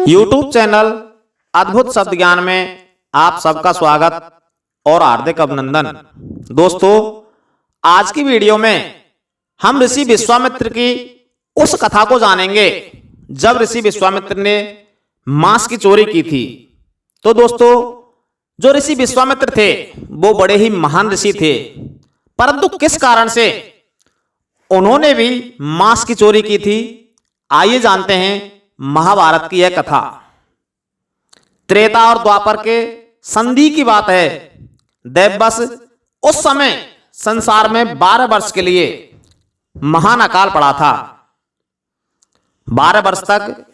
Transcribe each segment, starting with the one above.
YouTube channel अद्भुत शब्द ज्ञान में आप सबका स्वागत और हार्दिक अभिनंदन। दोस्तों, आज की वीडियो में हम ऋषि विश्वामित्र की उस कथा को जानेंगे जब ऋषि विश्वामित्र ने मांस की चोरी की थी। तो दोस्तों, जो ऋषि विश्वामित्र थे वो बड़े ही महान ऋषि थे, परंतु किस कारण से उन्होंने भी मांस की चोरी की थी, आइए जानते हैं महाभारत की यह कथा। त्रेता और द्वापर के संधि की बात है। दैववश उस समय संसार में 12 वर्ष के लिए महान अकाल पड़ा था। 12 वर्ष तक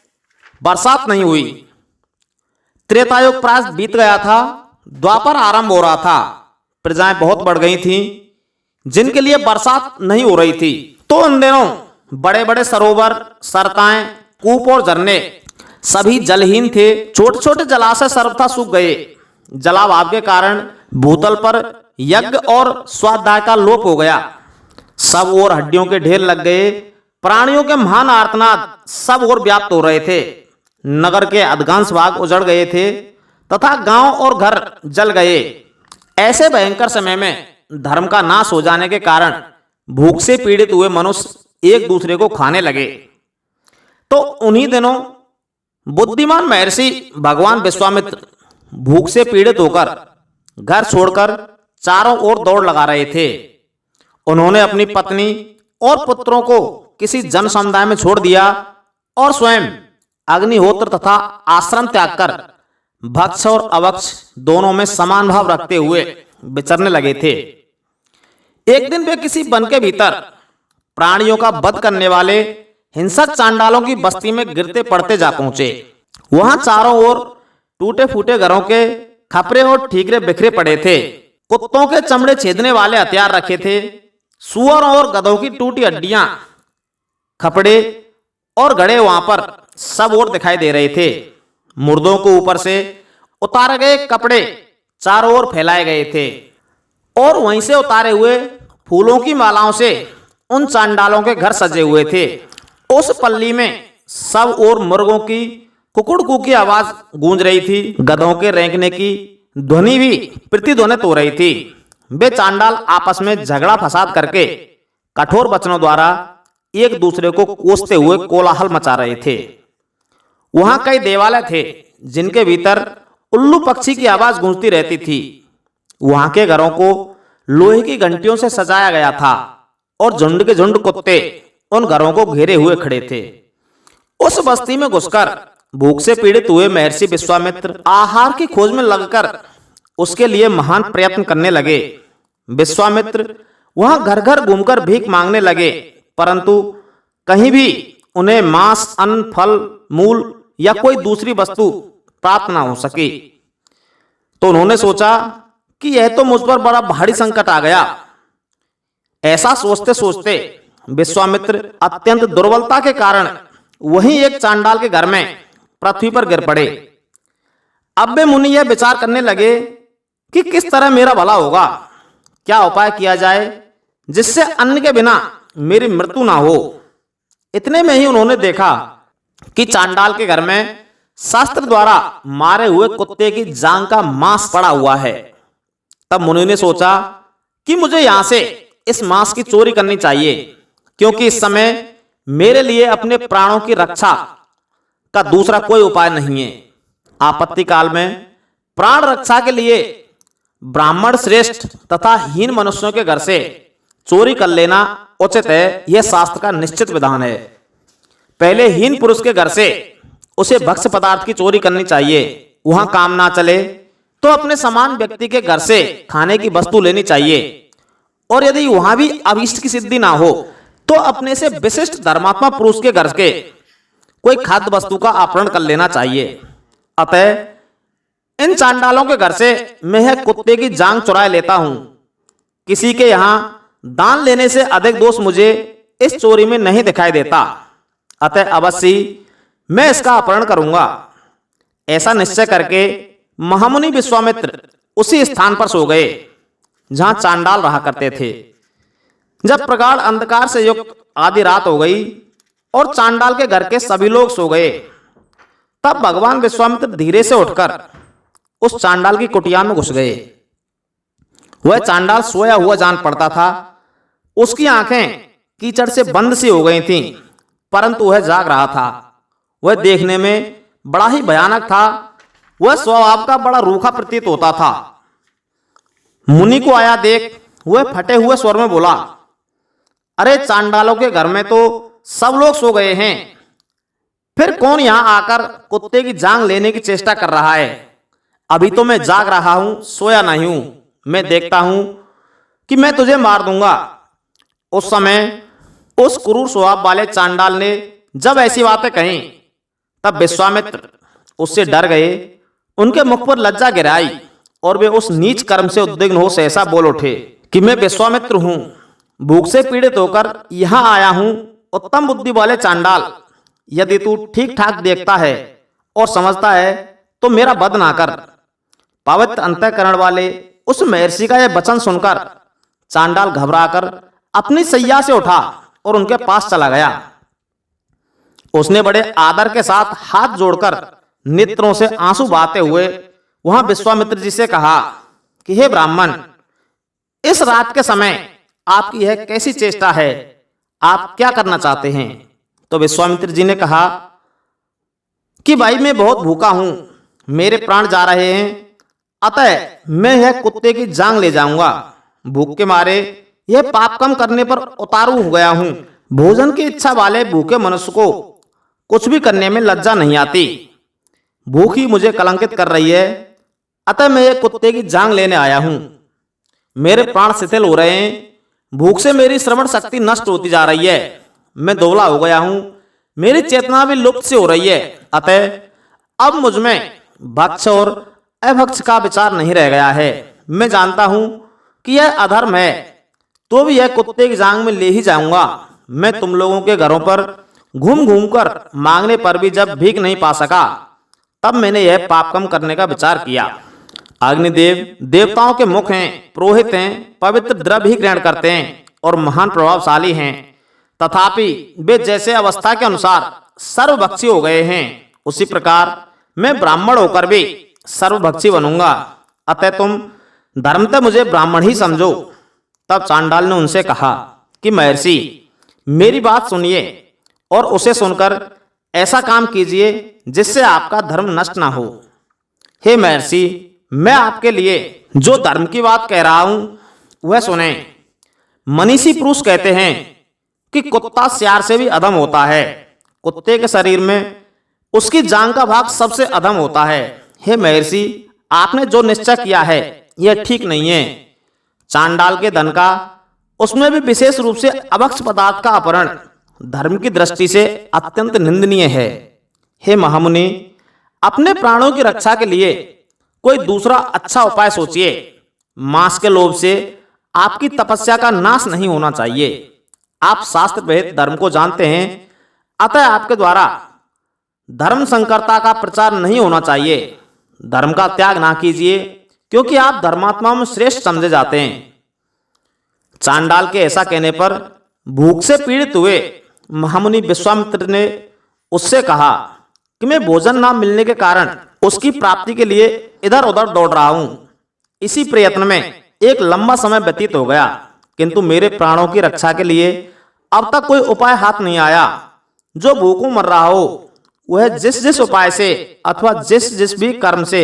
बरसात नहीं हुई। त्रेतायुग प्राय बीत गया था, द्वापर आरंभ हो रहा था। प्रजाएं बहुत बढ़ गई थीं जिनके लिए बरसात नहीं हो रही थी। तो उन दिनों बड़े बड़े सरोवर, सरकाएं, कूप और झरने सभी जलहीन थे। छोटे छोटे जलाशय सर्वथा सूख गए। जलाभाव के कारण भूतल पर यज्ञ और स्वाध्याय का लोप हो गया। सब ओर हड्डियों के ढेर लग गए। प्राणियों के महान आर्तनाद सब ओर व्याप्त हो रहे थे। नगर के अधिकांश भाग उजड़ गए थे तथा गांव और घर जल गए। ऐसे भयंकर समय में धर्म का नाश हो जाने के कारण भूख से पीड़ित हुए मनुष्य एक दूसरे को खाने लगे। तो उन्हीं दिनों बुद्धिमान महर्षि भगवान विश्वामित्र भूख से पीड़ित होकर घर छोड़कर चारों ओर दौड़ लगा रहे थे। उन्होंने अपनी पत्नी और पुत्रों को किसी जन समुदाय में छोड़ दिया और स्वयं अग्निहोत्र तथा आश्रम त्याग कर भक्ष और अभक्ष दोनों में समान भाव रखते हुए विचरने लगे थे। एक दिन वे किसी वन के भीतर प्राणियों का वध करने वाले हिंसक चांडालों की बस्ती में गिरते पड़ते जा पहुंचे। वहां चारों ओर टूटे फूटे घरों के खपरे और ठीकरे बिखरे पड़े थे। कुत्तों के चमड़े छेदने वाले हथियार रखे थे। सुअर और गधों की टूटी हड्डियां, खपड़े और गड़े वहां पर सब ओर दिखाई दे रहे थे। मुर्दों को ऊपर से उतारे गए कपड़े चारों ओर फैलाए गए थे और वहीं से उतारे हुए फूलों की मालाओं से उन चांडालों के घर सजे हुए थे। उस पल्ली में सब ओर मुर्गों की कुकुड़कू की आवाज गूंज रही थी। गधों के रेंकने की ध्वनि भी प्रतिध्वनित हो रही थी। वे चांडाल आपस में झगड़ा फसाद करके कठोर वचनों द्वारा एक दूसरे को कोसते हुए कोलाहल मचा रहे थे। वहां कई देवालय थे जिनके भीतर उल्लू पक्षी की आवाज गूंजती रहती थी। वहां के घरों को लोहे की घंटियों से सजाया गया था और झुंड के झुंड कुत्ते उन घरों को घेरे हुए खड़े थे। उस बस्ती में घुसकर भूख से पीड़ित हुए महर्षि विश्वामित्र आहार की खोज में लगकर उसके लिए महान प्रयत्न करने लगे। विश्वामित्र वहां घर घर घूमकर भीख मांगने लगे, परंतु कहीं भी उन्हें मांस, अन्न, फल, मूल या कोई दूसरी वस्तु प्राप्त ना हो सकी। तो उन्होंने सोचा कि यह तो मुझ पर बड़ा भारी संकट आ गया। ऐसा सोचते सोचते विश्वामित्र अत्यंत दुर्बलता के कारण वहीं एक चांडाल के घर में पृथ्वी पर गिर पड़े। अब वे मुनि यह विचार करने लगे कि किस तरह मेरा भला होगा, क्या उपाय किया जाए जिससे अन्न के बिना मेरी मृत्यु ना हो। इतने में ही उन्होंने देखा कि चांडाल के घर में शास्त्र द्वारा मारे हुए कुत्ते की जांग का मांस पड़ा हुआ है। तब मुनि ने सोचा कि मुझे यहां से इस मांस की चोरी करनी चाहिए, क्योंकि इस समय मेरे लिए अपने प्राणों की रक्षा का दूसरा कोई उपाय नहीं है। आपत्ति काल में प्राण रक्षा के लिए ब्राह्मण श्रेष्ठ तथा हीन मनुष्यों के घर से चोरी कर लेना उचित है। यह शास्त्र का निश्चित विधान है। पहले हीन पुरुष के घर से उसे भक्ष्य पदार्थ की चोरी करनी चाहिए। वहां काम ना चले तो अपने समान व्यक्ति के घर से खाने की वस्तु लेनी चाहिए, और यदि वहां भी अभीष्ट की सिद्धि ना हो तो अपने से विशिष्ट धर्मात्मा पुरुष के घर के कोई खाद्य वस्तु का अपहरण कर लेना चाहिए। अतः इन चांडालों के घर से मैं यह कुत्ते की जांग चुरा लेता हूं। किसी के यहां दान लेने से अधिक दोष मुझे इस चोरी में नहीं दिखाई देता। अतः अवश्य मैं इसका अपहरण करूंगा। ऐसा निश्चय करके महामुनि विश्वामित्र उसी स्थान पर सो गए जहां चांडाल रहा करते थे। जब प्रगाढ़ अंधकार से युक्त आधी रात हो गई और चांडाल के घर के सभी लोग सो गए, तब भगवान विश्वामित्र धीरे से उठकर उस चांडाल की कुटिया में घुस गए। वह चांडाल सोया हुआ जान पड़ता था। उसकी आंखें कीचड़ से बंद सी हो गई थीं, परंतु वह जाग रहा था। वह देखने में बड़ा ही भयानक था। वह स्वभाव का बड़ा रूखा प्रतीत होता था। मुनि को आया देख वह फटे हुए स्वर में बोला, अरे चांडालों के घर में तो सब लोग सो गए हैं, फिर कौन यहां आकर कुत्ते की जांग लेने की चेष्टा कर रहा है? अभी तो मैं जाग रहा हूं, सोया नहीं हूं। मैं देखता हूं कि मैं तुझे मार दूंगा। उस समय उस क्रूर स्वभाव वाले चांडाल ने जब ऐसी बातें कहीं, तब विश्वामित्र उससे डर गए। उनके मुख पर लज्जा गिराई और वे उस नीच कर्म से उद्विग्न हो सहसा बोल उठे कि मैं विश्वामित्र हूं, भूख से पीड़ित होकर यहां आया हूं। उत्तम बुद्धि वाले चांडाल, यदि तू ठीक ठाक देखता है और समझता है तो मेरा वध ना कर। पवित्र अंतःकरण वाले उस महर्षि का यह वचन सुनकर चांडाल घबराकर अपनी सैया से उठा और उनके पास चला गया। उसने बड़े आदर के साथ हाथ जोड़कर नेत्रों से आंसू बहाते हुए वहां विश्वामित्र जी से कहा कि हे ब्राह्मण, इस रात के समय आपकी यह कैसी चेष्टा है? आप क्या करना चाहते हैं? तो विश्वामित्र जी ने कहा कि भाई मैं बहुत भूखा हूं, मेरे प्राण जा रहे हैं, अतः मैं यह कुत्ते की जांग ले जाऊंगा। भूख के मारे यह पाप कम करने पर उतारू हो गया हूं। भोजन की इच्छा वाले भूखे मनुष्य को कुछ भी करने में लज्जा नहीं आती। भूख ही मुझे कलंकित कर रही है, अतः मैं यह कुत्ते की जांग लेने आया हूं। मेरे प्राण शिथिल हो रहे हैं, भूख से मेरी श्रवण शक्ति नष्ट होती जा रही है, मैं दुबला हो गया हूं, मेरी चेतना भी लुप्त से हो रही है। अतः अब मुझ में भक्ष और अभक्ष का विचार नहीं रह गया है। मैं जानता हूं कि यह अधर्म है, तो भी यह कुत्ते की जांग में ले ही जाऊंगा। मैं तुम लोगों के घरों पर घूम घूम कर मांगने पर भी जब भीख नहीं पा सका, तब मैंने यह पाप कम करने का विचार किया। अग्निदेव देवताओं के मुख हैं, पुरोहित हैं, पवित्र द्रव्य ही ग्रहण करते हैं और महान प्रभावशाली हैं, तथापि वे जैसे अवस्था के अनुसार सर्वभक्षी हो गए हैं, उसी प्रकार मैं ब्राह्मण होकर भी सर्वभक्षी बनूंगा। अतः तुम धर्मतः मुझे ब्राह्मण ही समझो। तब चांडाल ने उनसे कहा कि महर्षि, मेरी बात सुनिए और उसे सुनकर ऐसा काम कीजिए जिससे आपका धर्म नष्ट ना हो। हे महर्षि, मैं आपके लिए जो धर्म की बात कह रहा हूं वह सुने। मनीषी पुरुष कहते हैं कि कुत्ता सियार से भी अधम होता है। कुत्ते के शरीर में उसकी जांग का भाग सबसे अधम होता है। हे महर्षि, आपने जो निश्चय किया है यह ठीक नहीं है। चांडाल के धन का, उसमें भी विशेष रूप से अभक्ष पदार्थ का अपहरण धर्म की दृष्टि से अत्यंत निंदनीय है। हे महामुनि, अपने प्राणों की रक्षा के लिए कोई दूसरा अच्छा उपाय सोचिए। मांस के लोभ से आपकी तपस्या का नाश नहीं होना चाहिए। आप शास्त्र विहित धर्म को जानते हैं, अतः आपके द्वारा धर्म संकरता का प्रचार नहीं होना चाहिए। धर्म का त्याग ना कीजिए, क्योंकि आप धर्मात्मा में श्रेष्ठ समझे जाते हैं। चांडाल के ऐसा कहने पर भूख से पीड़ित हुए महामुनि विश्वामित्र ने उससे कहा कि मैं भोजन ना मिलने के कारण उसकी प्राप्ति के लिए इधर उधर दौड़ रहा हूं। इसी प्रयत्न में एक लंबा समय व्यतीत हो गया, किंतु मेरे प्राणों की रक्षा के लिए अब तक कोई उपाय हाथ नहीं आया। जो भूखों मर रहा हो वह जिस जिस उपाय से अथवा जिस जिस भी कर्म से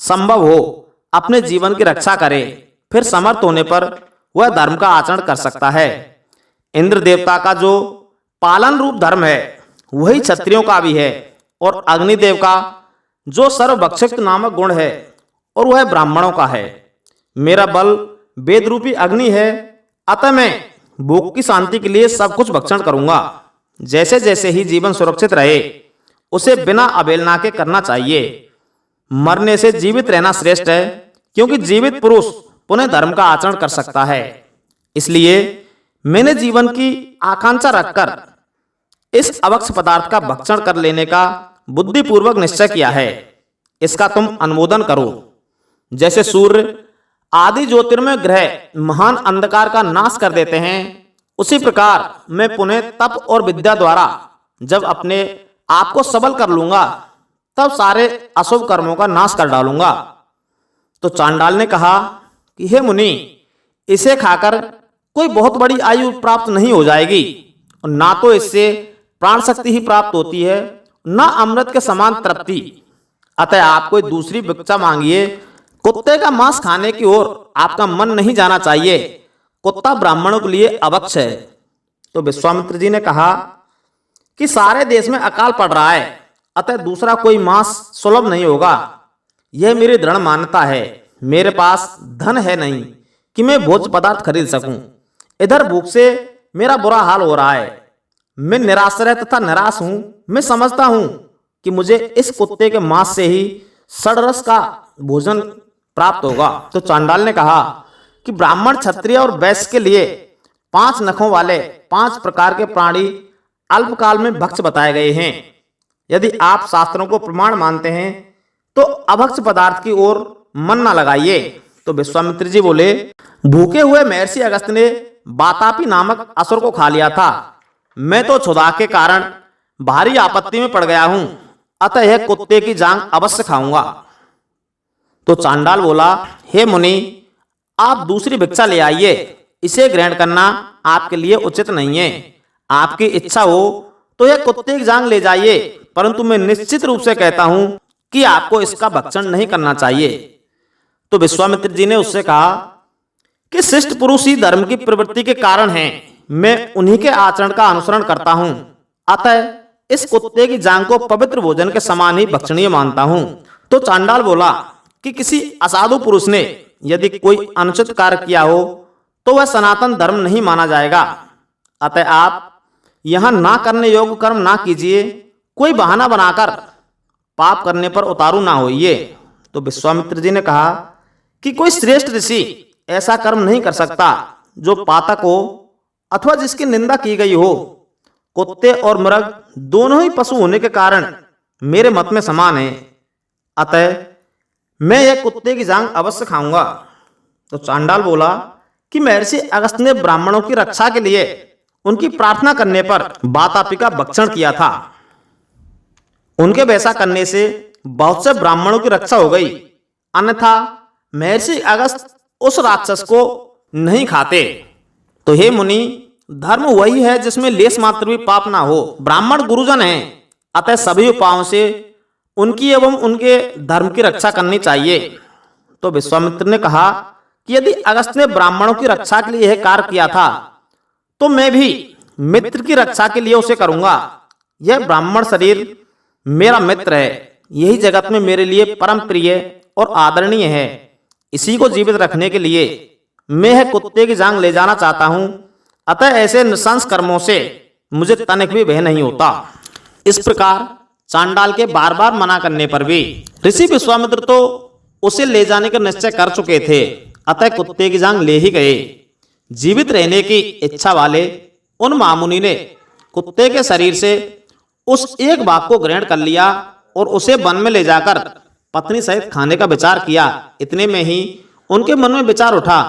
संभव हो अपने जीवन की रक्षा करे, फिर समर्थ होने पर वह धर्म का आचरण कर सकता है। इंद्र देवता का जो पालन रूप धर्म है वही क्षत्रियों का भी है, और अग्निदेव का जो सर्वभक्षक नामक गुण है और वह ब्राह्मणों का है। मेरा बल वेद रूपी अग्नि है, अतः मैं भूख की शांति के लिए सब कुछ भक्षण करूंगा। जैसे जैसे ही जीवन सुरक्षित रहे उसे बिना अवहेलना के करना चाहिए। मरने से जीवित रहना श्रेष्ठ है, क्योंकि जीवित पुरुष पुनः धर्म का आचरण कर सकता है। इसलिए मैंने जीवन की आकांक्षा रखकर इस अभक्ष पदार्थ का भक्षण कर लेने का बुद्धिपूर्वक निश्चय किया है। इसका तुम अनुमोदन करो। जैसे सूर्य आदि ज्योतिर्मय ग्रह महान अंधकार का नाश कर देते हैं, उसी प्रकार मैं पुनः तप और विद्या द्वारा जब अपने आप को सबल कर लूंगा, तब सारे अशुभ कर्मों का नाश कर डालूंगा। तो चांडाल ने कहा कि हे मुनि, इसे खाकर कोई बहुत बड़ी आयु प्राप्त नहीं हो जाएगी, और ना तो इससे प्राण शक्ति ही प्राप्त होती है, ना अमृत के समान तृप्ति। अतः आप कोई दूसरी भिक्षा मांगिए। कुत्ते का मांस खाने की ओर आपका मन नहीं जाना चाहिए। कुत्ता ब्राह्मणों के लिए अभक्ष है। तो विश्वामित्र जी ने कहा कि सारे देश में अकाल पड़ रहा है, अतः दूसरा कोई मांस सुलभ नहीं होगा। यह मेरी दृढ़ मान्यता है। मेरे पास धन है नहीं कि मैं भोज्य पदार्थ खरीद सकूं। इधर भूख से मेरा बुरा हाल हो रहा है। मैं निराश्रय तथा निराश हूं। मैं समझता हूं कि मुझे इस कुत्ते के मांस से ही षड्रस का भोजन प्राप्त होगा। तो चांडाल ने कहा कि ब्राह्मण, क्षत्रिय और वैश्य के लिए 5 नखों वाले 5 प्रकार के प्राणी अल्पकाल में भक्ष बताए गए हैं। यदि आप शास्त्रों को प्रमाण मानते हैं तो अभक्ष पदार्थ की ओर मन न लगाइए। तो विश्वामित्र जी बोले, भूखे हुए महर्षि अगस्त्य ने वातापी नामक असुर को खा लिया था। मैं तो क्षुधा के कारण भारी आपत्ति में पड़ गया हूं, अतः यह कुत्ते की जांग अवश्य खाऊंगा। तो चांडाल बोला, हे मुनि, आप दूसरी भिक्षा ले आइए। इसे ग्रहण करना आपके लिए उचित नहीं है। आपकी इच्छा हो तो यह कुत्ते की जांग ले जाइए, परंतु मैं निश्चित रूप से कहता हूं कि आपको इसका भक्षण नहीं करना चाहिए। तो विश्वामित्र जी ने उससे कहा कि शिष्ट पुरुष ही धर्म की प्रवृत्ति के कारण हैं। मैं उन्हीं के आचरण का अनुसरण करता हूं, अतः इस कुत्ते की जांग को पवित्र भोजन के समान ही भक्षणीय मानता हूं। तो चांडाल बोला कि किसी असाधु पुरुष ने यदि कोई अनुचित कार्य किया हो तो वह सनातन धर्म नहीं माना जाएगा। अतः आप यहां ना करने योग्य कर्म ना कीजिए। कोई बहाना बनाकर पाप करने पर उतारू ना होइए। तो विश्वामित्र जी ने कहा कि कोई श्रेष्ठ ऋषि ऐसा कर्म नहीं कर सकता जो पातक हो अथवा जिसकी निंदा की गई हो। कुत्ते और मृग दोनों ही पशु होने के कारण मेरे मत में समान है, अतः मैं यह कुत्ते की जांग अवश्य खाऊंगा। तो चांडाल बोला कि महर्षि अगस्त्य ने ब्राह्मणों की रक्षा के लिए उनकी प्रार्थना करने पर वातापी का भक्षण किया था। उनके वैसा करने से बहुत से ब्राह्मणों की रक्षा हो गई, अन्यथा महर्षि अगस्त्य उस राक्षस को नहीं खाते। तो हे मुनि, धर्म वही है जिसमें लेस मात्र भी पाप ना हो। ब्राह्मण गुरुजन हैं, अतः सभी उपायों से उनकी एवं उनके धर्म की रक्षा करनी चाहिए। तो विश्वामित्र ने कहा कि यदि अगस्त्य ने ब्राह्मणों की रक्षा के लिए यह कार्य किया था तो मैं भी मित्र की रक्षा के लिए उसे करूंगा। यह ब्राह्मण शरीर मेरा मित्र है। यही जगत में मेरे लिए परम प्रिय और आदरणीय है। इसी को जीवित रखने के लिए मैं यह कुत्ते की जांग ले जाना चाहता हूं, अतः ऐसे नृशंस कर्मों से मुझे तनिक भी भय नहीं होता। इस प्रकार चांडाल के बार बार मना करने पर भी ऋषि विश्वामित्र तो उसे ले जाने का निश्चय कर चुके थे, अतः कुत्ते की जांग ले ही गए। जीवित रहने की इच्छा वाले उन महामुनि ने कुत्ते के शरीर से उस एक भाग को ग्रहण कर लिया और उसे वन में ले जाकर पत्नी सहित खाने का विचार किया। इतने में ही उनके मन में विचार उठा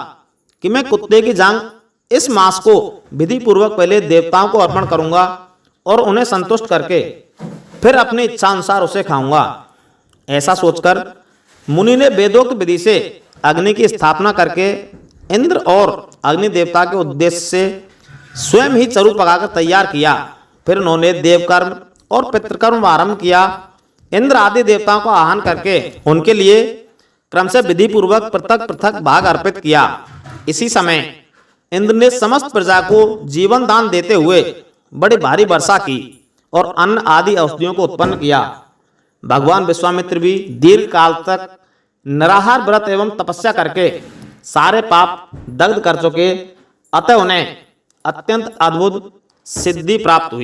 कि मैं कुत्ते की जांग, इस मांस को विधि पूर्वक पहले देवताओं को अर्पण करूंगा और उन्हें संतुष्ट करके फिर अपनी इच्छा अनुसार उसे खाऊंगा। ऐसा सोचकर मुनि ने वेदोक्त विधि से अग्नि की स्थापना करके इंद्र और अग्नि देवता के उद्देश्य से स्वयं ही चरु पकाकर तैयार किया। फिर उन्होंने देवकर्म और पितृकर्म आरंभ किया। इंद्र आदि देवताओं को आह्वान करके उनके लिए क्रम से विधि पूर्वक पृथक पृथक भाग अर्पित किया। इसी समय इंद्र ने समस्त प्रजा को जीवन दान देते हुए बड़ी भारी वर्षा की और अन्न आदि औषधियों को उत्पन्न किया। भगवान विश्वामित्र भी दीर्घ काल तक निराहार व्रत एवं तपस्या करके सारे पाप दग्ध कर चुके, अतः उन्हें अत्यंत अद्भुत सिद्धि प्राप्त हुई।